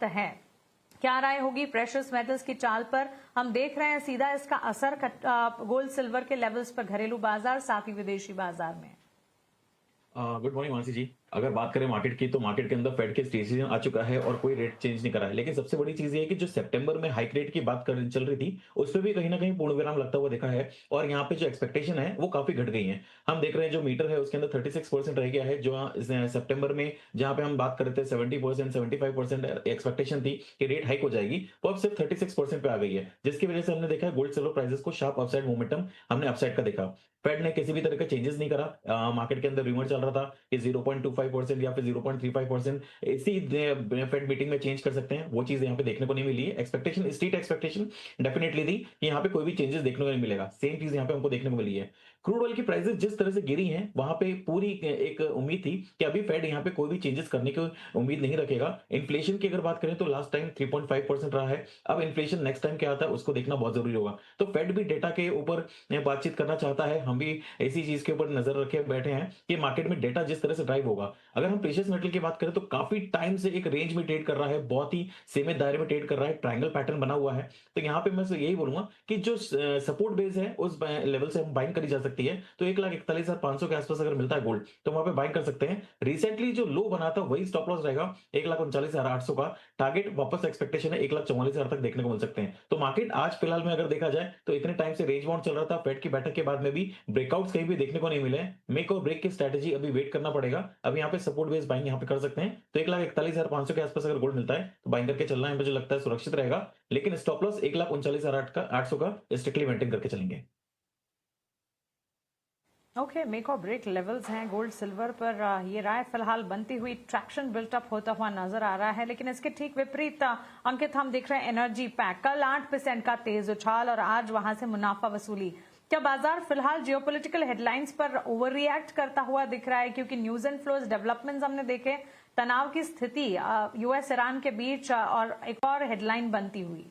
है। क्या राय होगी प्रेशियस मेटल्स की चाल पर? हम देख रहे हैं सीधा इसका असर गोल्ड सिल्वर के लेवल्स पर घरेलू बाजार साथ ही विदेशी बाजार में। गुड मॉर्निंग मानसी जी। अगर बात करें मार्केट की, तो मार्केट के अंदर फेड के डिसीजन आ चुका है और कोई रेट चेंज नहीं करा है। लेकिन सबसे बड़ी चीज ये है कि जो सितंबर में हाइक रेट की बात कर चल रही थी, उस पे भी कहीं ना कहीं पूर्ण विराम लगता हुआ देखा है और यहाँ पे जो एक्सपेक्टेशन है वो काफी घट गई है। हम देख रहे हैं जो मीटर है उसके अंदर 36% रह गया है, जो सितंबर में जहां पे हम बात कर रहे थे 70% 75% एक्सपेक्टेशन थी कि रेट हाइक हो जाएगी, वो अब सिर्फ 36% पे आ गई है, जिसकी वजह से हमने देखा है गोल्ड सिल्वर प्राइसेस को शार्प अपसाइड मोमेंटम हमने अपसाइड का देखा। फेड ने किसी भी तरह का चेंजेस नहीं करा। मार्केट के अंदर रूमर चल रहा था कि 0.25% या फिर 0.35% इसी फेड मीटिंग में चेंज कर सकते हैं। वो चीज यहाँ पे देखने को नहीं मिली है। एक्सपेक्टेशन, स्ट्रीट एक्सपेक्टेशन डेफिनेटली थी कि यहाँ पे कोई भी चेंजेस देखने को नहीं मिलेगा। सेम चीज यहाँ पे हमको देखने को मिली है। क्रूड ऑयल की प्राइसेस जिस तरह से गिरी हैं, वहां पे पूरी एक उम्मीद थी कि अभी फेड यहाँ पे कोई भी चेंजेस करने की उम्मीद नहीं रखेगा। इन्फ्लेशन की अगर बात करें तो लास्ट टाइम 3.5% रहा है। अब इन्फ्लेशन नेक्स्ट टाइम क्या आता है उसको देखना बहुत जरूरी होगा। तो फेड भी डेटा के ऊपर बातचीत करना चाहता है। हम भी इसी चीज के ऊपर नजर रखे बैठे हैं कि मार्केट में डेटा जिस तरह से ड्राइव होगा। अगर हम प्रेशियस मेटल की बात करें तो काफी टाइम से एक रेंज में ट्रेड कर रहा है, बहुत ही सीमित दायरे में ट्रेड कर रहा है, ट्रायंगल पैटर्न बना हुआ है। तो यहाँ पे मैं यही बोलूंगा कि जो सपोर्ट बेस है उस लेवल से हम बाइंग करी जा सकती है। तो 1,41,500 के आसपास अगर मिलता है गोल्ड, तो वहां पे बाइंग कर सकते हैं। रिसेंटली जो लो बना था वही स्टॉप लॉस रहेगा 1,39,800 का। टारगेट वापस एक्सपेक्टेशन है 1,44,000 तक देखने को मिल सकते हैं। तो मार्केट आज फिलहाल में अगर देखा जाए तो इतने टाइम से रेंज बाउंड चल रहा था, फेड की बैठक के बाद में भी ब्रेकआउट्स कहीं भी देखने को नहीं मिले। मेक और ब्रेक की स्ट्रेटेजी अभी वेट करना पड़ेगा। अब यहाँ पे सपोर्ट बेस बाइंग यहाँ पे कर सकते हैं। तो 1,41,500 के आसपास अगर गोल्ड मिलता है तो बाइंग करके चलना है, मुझे लगता है सुरक्षित रहेगा। लेकिन स्टॉप लॉस 1,39,800 का स्ट्रिक्टली मेंटेन करके चलेंगे। ओके, मेक और ब्रेक लेवल्स हैं गोल्ड सिल्वर पर। ये राय फिलहाल बनती हुई, ट्रैक्शन बिल्टअप होता हुआ नजर आ रहा है। लेकिन इसके ठीक विपरीत अंकित हम देख रहे हैं एनर्जी पैक, कल 8% का तेज उछाल और आज वहां से मुनाफा वसूली। क्या बाजार फिलहाल जियोपॉलिटिकल हेडलाइंस पर ओवर रिएक्ट करता हुआ दिख रहा है? क्योंकि न्यूज एंड फ्लोज डेवलपमेंट्स हमने देखे, तनाव की स्थिति यूएस ईरान के बीच और एक और हेडलाइन बनती हुई।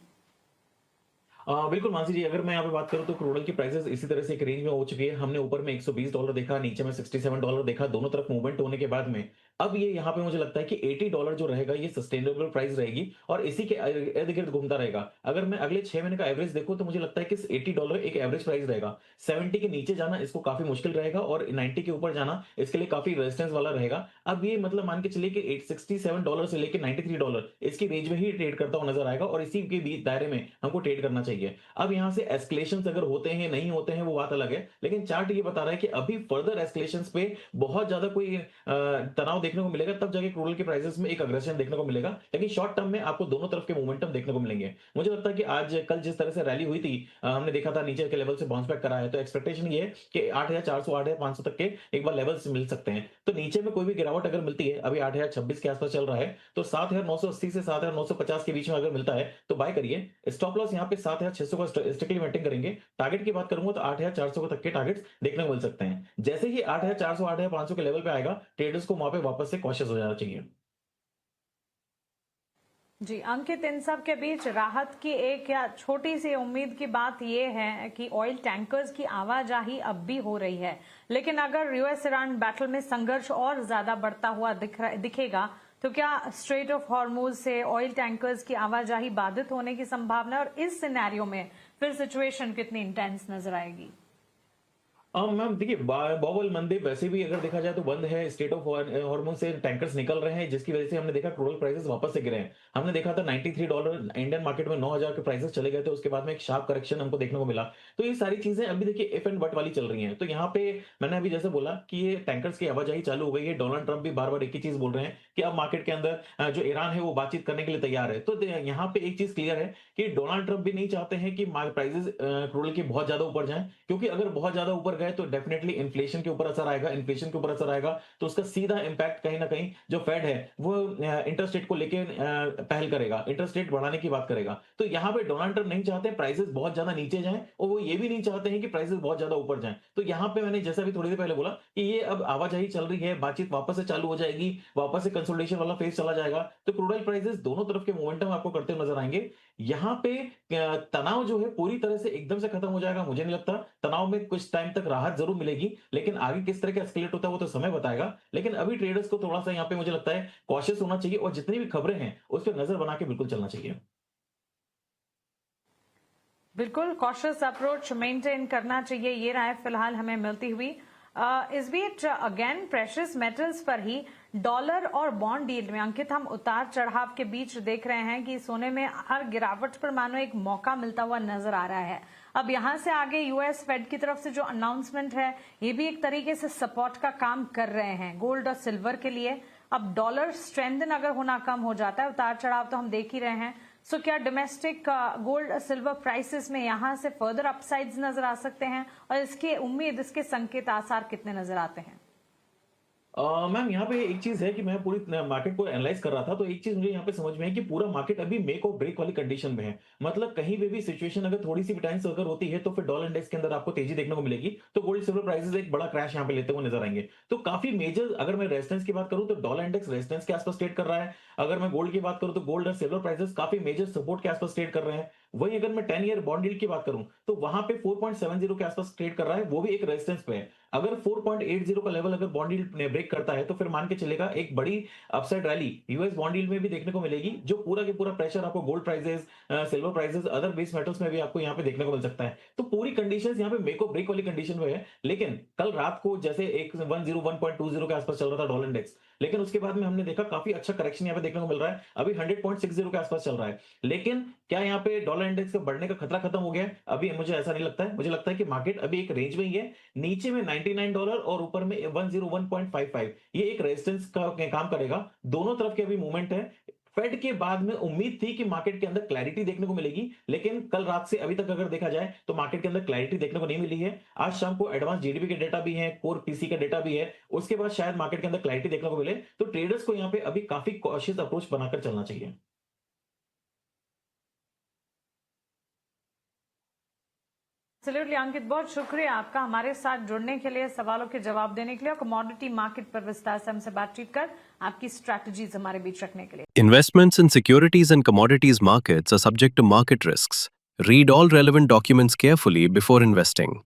बिल्कुल मानसी जी, अगर मैं यहाँ पे बात करूँ तो क्रूड ऑयल की प्राइसेस इसी तरह से एक रेंज में हो चुकी है। हमने ऊपर में $120 देखा, नीचे में $67 देखा, दोनों तरफ मूवमेंट होने के बाद में अब ये यहाँ पे मुझे लगता है कि $80 जो रहेगा ये सस्टेनेबल प्राइस रहेगी और इसी के इर्द गिर्द घूमता रहेगा। अगर मैं अगले 6 महीने का एवरेज देखूं तो मुझे लगता है कि $80 एक एवरेज प्राइस रहेगा। 70 के नीचे जाना इसको काफी मुश्किल रहेगा और 90 के ऊपर जाना इसके लिए काफी रेजिस्टेंस वाला रहेगा। अब ये मतलब मान के चलिए कि $67 से लेकर $93 इसकी रेंज में ही ट्रेड करता हुआ नजर आएगा और इसी के बीच दायरे में हमको ट्रेड करना चाहिए। अब यहां से एस्केलेशन अगर होते हैं नहीं होते हैं वो बात अलग है, लेकिन चार्ट ये बता रहा है कि अभी फर्दर एस्केलेशन पे बहुत ज्यादा कोई तनाव देखने को मिलेगा, तब जाके क्रूड के प्राइसेस में एक अग्रेशन देखने को मिलेगा। लेकिन शॉर्ट टर्म में आपको दोनों तरफ के मोमेंटम देखने को मिलेंगे। मुझे लगता है कि आज कल जिस तरह से रैली हुई थी, हमने देखा था नीचे के लेवल से बाउंस बैक करा है, तो एक्सपेक्टेशन ये है कि 8,400 8,500 तक के एक बार लेवल्स मिल सकते हैं। तो नीचे में कोई भी गिरावट अगर मिलती है, अभी 8,026 के आसपास चल रहा है, तो 7,980 से 7,950 के बीच में अगर मिलता है तो बाय करिए। स्टॉप लॉस यहाँ पे 7,600 का स्ट्रिक्टली मेंटेन करेंगे। टारगेट की बात करूंगा तो 8,400 तक के टारगेट्स देखने को मिल सकते हैं। जैसे ही 8,400 8,500 के लेवल पे आएगा, ट्रेडर्स को वहां पे वापस से कॉशियस हो जाना चाहिए। जी अंकित, इन सब के बीच राहत की एक या छोटी सी उम्मीद की बात यह है कि ऑयल टैंकर्स की आवाजाही अब भी हो रही है। लेकिन अगर यूएस ईरान बैटल में संघर्ष और ज्यादा बढ़ता हुआ दिखेगा तो क्या स्ट्रेट ऑफ हॉर्मुज से ऑयल टैंकर्स की आवाजाही बाधित होने की संभावना है? और इस सिनेरियो में फिर सिचुएशन कितनी इंटेंस नजर आएगी? मैम देखिए, बाबल मंदे वैसे भी अगर देखा जाए तो बंद है। स्टेट ऑफ हॉर्मोन से टैंकर्स निकल रहे हैं, जिसकी वजह से हमने देखा क्रूड प्राइसेस वापस से गिरे हैं। हमने देखा था $93 इंडियन मार्केट में 9,000 के प्राइसेस चले गए थे, उसके बाद में एक शार्प करेक्शन हमको देखने को मिला। तो ये सारी चीजें अभी देखिए इफ एंड बट वाली चल रही हैं। तो यहाँ पे मैंने अभी जैसे बोला कि ये टैंकर्स की आवाजाही चालू हो गई है। डोनाल्ड ट्रंप भी बार बार एक ही चीज बोल रहे हैं कि अब मार्केट के अंदर जो ईरान है वो बातचीत करने के लिए तैयार है। तो यहाँ पे एक चीज क्लियर है कि डोनाल्ड ट्रंप भी नहीं चाहते हैं कि प्राइसेस क्रूड के बहुत ज्यादा ऊपर जाएं, क्योंकि अगर बहुत ज्यादा ऊपर गए तो डेफिनेटली इन्फ्लेशन के ऊपर असर आएगा। इन्फ्लेशन के ऊपर असर आएगा तो उसका सीधा इंपैक्ट कहीं ना कहीं जो फेड है वो इंटरेस्ट रेट को लेके पहल करेगा, इंटरेस्ट रेट बढ़ाने की बात करेगा। तो यहां पे डोनाल्ड ट्रंप नहीं चाहते प्राइसेस बहुत ज्यादा नीचे जाएं और वो ये भी नहीं चाहते हैं कि प्राइसेस बहुत ज्यादा ऊपर जाएं। तो यहां पे मैंने जैसा भी थोड़ी देर पहले बोला कि ये अब आवाजाही चल रही है, बातचीत वापस से चालू हो जाएगी, वापस से कंसोलिडेशन वाला फेज चला जाएगा। तो क्रूड ऑयल प्राइसेस दोनों तरफ के मोमेंटम आपको करते हुए नजर आएंगे। यहाँ पे तनाव जो है पूरी तरह से एकदम से खत्म हो जाएगा मुझे नहीं लगता। तनाव में कुछ टाइम तक राहत जरूर मिलेगी, लेकिन आगे किस तरह का एस्केलेट होता है वो तो समय बताएगा। लेकिन अभी ट्रेडर्स को थोड़ा सा यहाँ पे मुझे लगता है कॉशियस होना चाहिए और जितनी भी खबरें हैं उस पर नजर बना के बिल्कुल चलना चाहिए। बिल्कुल कॉशियस अप्रोच मेंटेन करना चाहिए, ये राय फिलहाल हमें मिलती हुई। इस बीच अगेन प्रेशियस मेटल्स पर ही डॉलर और बॉन्ड यील्ड में अंकित हम उतार चढ़ाव के बीच देख रहे हैं कि सोने में हर गिरावट पर मानो एक मौका मिलता हुआ नजर आ रहा है। अब यहां से आगे यूएस फेड की तरफ से जो अनाउंसमेंट है ये भी एक तरीके से सपोर्ट का काम कर रहे हैं गोल्ड और सिल्वर के लिए। अब डॉलर स्ट्रेंथन अगर होना कम हो जाता है, उतार चढ़ाव तो हम देख ही रहे हैं, सो क्या डोमेस्टिक गोल्ड सिल्वर प्राइसेस में यहां से फर्दर अपसाइड्स नजर आ सकते हैं और इसके उम्मीद, इसके संकेत आसार कितने नजर आते हैं? मैम यहाँ पे एक चीज है कि मैं पूरी मार्केट को एनालाइज कर रहा था, तो एक चीज मुझे यहाँ पे समझ में है कि पूरा मार्केट अभी मेक और ब्रेक वाली कंडीशन में है। मतलब कहीं पे भी सिचुएशन अगर थोड़ी सी भी टाइम से अगर होती है तो फिर डॉलर इंडेक्स के अंदर आपको तेजी देखने को मिलेगी, तो गोल्ड सिल्वर प्राइसेस एक बड़ा क्रैश यहाँ पे लेते हुए नजर आएंगे। तो काफी मेजर अगर मैं रेजिस्टेंस की बात करूं तो डॉलर इंडेक्स रेजिस्टेंस के आसपास ट्रेड कर रहा है। अगर मैं गोल्ड की बात करूं तो गोल्ड और सिल्वर प्राइसेस काफी मेजर सपोर्ट के आसपास ट्रेड कर रहे हैं। वहीं अगर मैं 10 ईयर बॉन्ड यील्ड की बात करूं तो वहां पे 4.70 के आसपास ट्रेड कर रहा है, वो भी एक रेजिस्टेंस पे है। अगर 4.80 का लेवल अगर बॉन्ड यील्ड ब्रेक करता है तो फिर मान के चलेगा एक बड़ी upside rally US bond yield में भी देखने को मिलेगी, जो पूरा के पूरा प्रेशर आपको gold prices, silver prices, other base metals में भी आपको यहाँ पे देखने को मिल सकता है। तो पूरी कंडीशंस यहाँ पे मेक और ब्रेक वाली कंडीशन में है। लेकिन कल रात को जैसे एक 101.20 के आसपास चल रहा था डॉलर इंडेक्स, लेकिन उसके बाद में हमने देखा काफी अच्छा करेक्शन यहाँ पे देखने को मिल रहा है, अभी 100.60 के आसपास चल रहा है। लेकिन क्या यहाँ पे डॉलर इंडेक्स के बढ़ने का खतरा खत्म हो गया है? अभी मुझे ऐसा नहीं लगता है। मुझे लगता है कि मार्केट अभी एक रेंज में ही है, नीचे में $99 और ऊपर में 101.55, ये एक रेजिस्टेंस का काम करेगा। दोनों तरफ के अभी मूवमेंट है। फेड के बाद में उम्मीद थी कि मार्केट के अंदर क्लैरिटी देखने को मिलेगी, लेकिन कल रात से अभी तक अगर देखा जाए तो मार्केट के अंदर क्लैरिटी देखने को नहीं मिली है। आज शाम को एडवांस जीडीपी के डेटा भी है, कोर पीसी का डेटा भी है, उसके बाद शायद मार्केट के अंदर क्लैरिटी देखने को मिले। तो ट्रेडर्स को यहाँ पे अभी काफी कॉशियस अप्रोच बनाकर चलना चाहिए। एब्सोल्युटली अंकित, बहुत शुक्रिया आपका हमारे साथ जुड़ने के लिए, सवालों के जवाब देने के लिए और कमोडिटी मार्केट पर विस्तार से हमसे बातचीत कर आपकी स्ट्रैटेजीज हमारे बीच रखने के लिए। Investments in securities and commodities markets are subject to market risks. Read all relevant documents carefully before investing.